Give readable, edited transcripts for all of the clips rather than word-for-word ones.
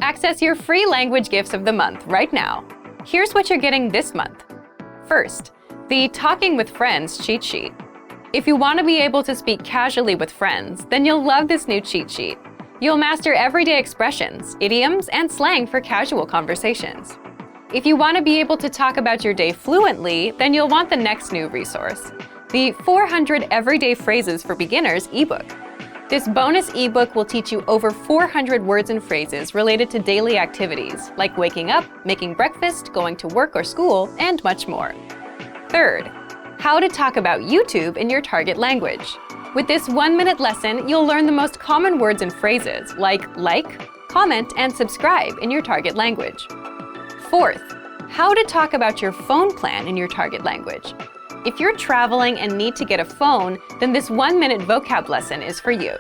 Access your free language gifts of the month right now. Here's what you're getting this month. First, the Talking with Friends cheat sheet. If you want to be able to speak casually with friends, then you'll love this new cheat sheet. You'll master everyday expressions, idioms, and slang for casual conversations. If you want to be able to talk about your day fluently, then you'll want the next new resource, the 400 Everyday Phrases for Beginners ebook. This bonus ebook will teach you over 400 words and phrases related to daily activities, like waking up, making breakfast, going to work or school, and much more. Third, how to talk about YouTube in your target language. With this 1-minute lesson, you'll learn the most common words and phrases like, comment, and subscribe in your target language. Fourth, how to talk about your phone plan in your target language. If you're traveling and need to get a phone, then this 1-minute vocab lesson is for you.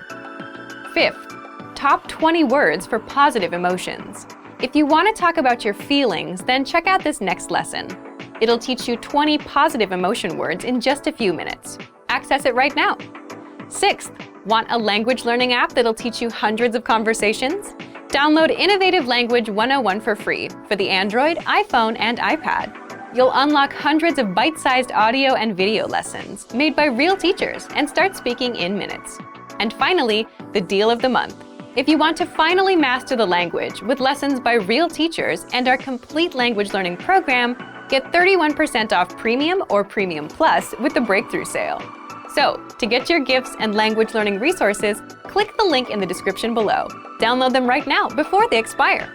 Fifth, top 20 words for positive emotions. If you want to talk about your feelings, then check out this next lesson. It'll teach you 20 positive emotion words in just a few minutes. Access it right now. Sixth, want a language learning app that'll teach you hundreds of conversations? Download Innovative Language 101 for free for the Android, iPhone, and iPad. You'll unlock hundreds of bite-sized audio and video lessons made by real teachers and start speaking in minutes. And finally, the deal of the month. If you want to finally master the language with lessons by real teachers and our complete language learning program, get 31% off Premium or Premium Plus with the Breakthrough Sale. So, to get your gifts and language learning resources, click the link in the description below. Download them right now before they expire.